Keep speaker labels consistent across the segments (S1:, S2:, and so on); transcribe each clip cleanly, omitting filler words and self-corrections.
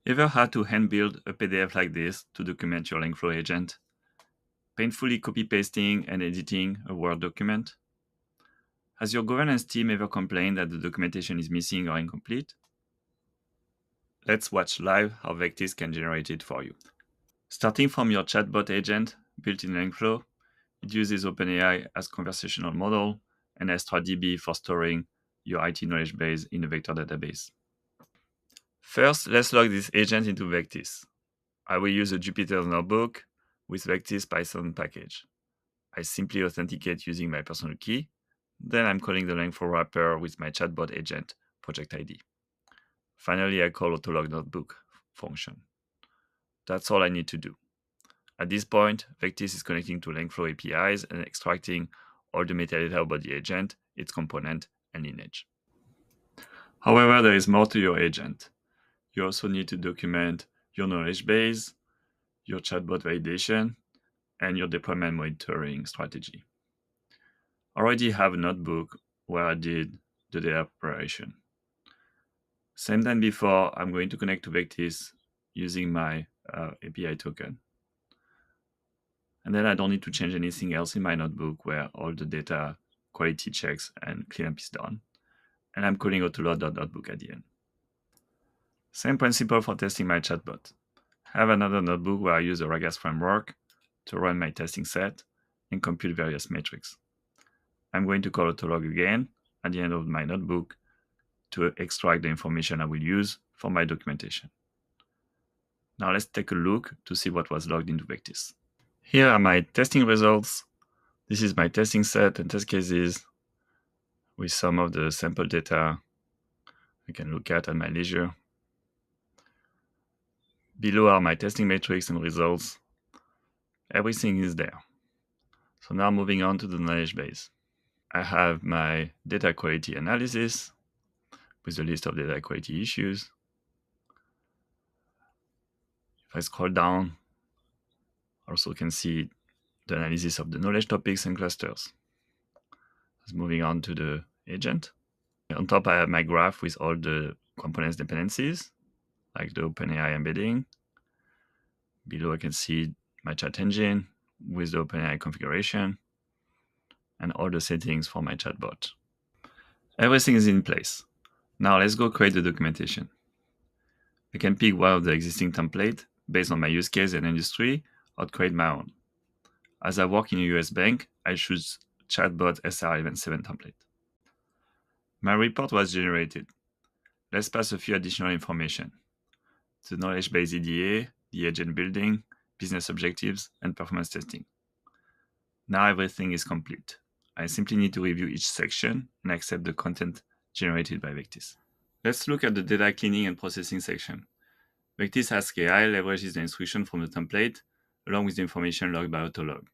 S1: Ever had to hand build a PDF like this to document your Langflow agent? Painfully copy-pasting and editing a Word document? Has your governance team ever complained that the documentation is missing or incomplete? Let's watch live how Vectice can generate it for you. Starting from your chatbot agent built in Langflow, it uses OpenAI as conversational model and S3DB for storing your IT knowledge base in a vector database. First, let's log this agent into Vectice. I will use a Jupyter notebook with Vectice Python package. I simply authenticate using my personal key. Then I'm calling the Langflow wrapper with my chatbot agent project ID. Finally, I call autolog notebook function. That's all I need to do. At this point, Vectice is connecting to Langflow APIs and extracting all the metadata about the agent, its component, and lineage. However, there is more to your agent. You also need to document your knowledge base, your chatbot validation, and your deployment monitoring strategy. I already have a notebook where I did the data preparation. Same than before, I'm going to connect to Vectice using my API token. And then I don't need to change anything else in my notebook where all the data quality checks and cleanup is done. And I'm calling autoload.notebook at the end. Same principle for testing my chatbot. I have another notebook where I use the Ragas framework to run my testing set and compute various metrics. I'm going to call autolog again at the end of my notebook to extract the information I will use for my documentation. Now let's take a look to see what was logged into Vectice. Here are my testing results. This is my testing set and test cases with some of the sample data I can look at my leisure. Below are my testing metrics and results. Everything is there. So now moving on to the knowledge base. I have my data quality analysis with a list of data quality issues. If I scroll down, I also can see the analysis of the knowledge topics and clusters. Let's moving on to the agent. On top, I have my graph with all the components dependencies, like the OpenAI embedding. Below, I can see my chat engine with the OpenAI configuration and all the settings for my chatbot. Everything is in place. Now let's go create the documentation. I can pick one of the existing templates based on my use case and industry or create my own. As I work in a US bank, I choose chatbot SR117 template. My report was generated. Let's pass a few additional information. The knowledge base EDA, the agent building, business objectives, and performance testing. Now everything is complete. I simply need to review each section and accept the content generated by Vectice. Let's look at the data cleaning and processing section. Vectice Ask AI leverages the instruction from the template along with the information logged by Autolog.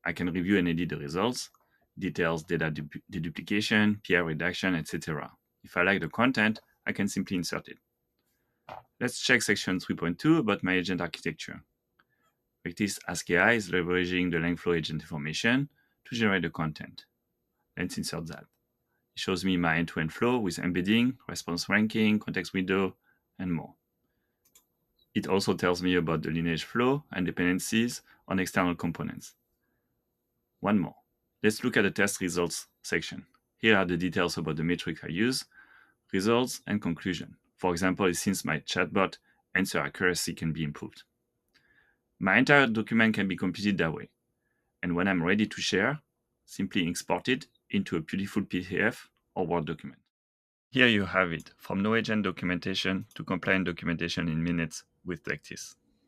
S1: I can review and edit the results, details data deduplication, PI reduction, etc. If I like the content, I can simply insert it. Let's check section 3.2 about my agent architecture. Vectice Ask AI is leveraging the Langflow agent information to generate the content. Let's insert that. It shows me my end-to-end flow with embedding, response ranking, context window, and more. It also tells me about the lineage flow and dependencies on external components. One more. Let's look at the test results section. Here are the details about the metric I use, results, and conclusion. For example, it seems my chatbot answer accuracy can be improved. My entire document can be completed that way. And when I'm ready to share, simply export it into a beautiful PDF or Word document. Here you have it, from no agent documentation to compliant documentation in minutes with Vectice.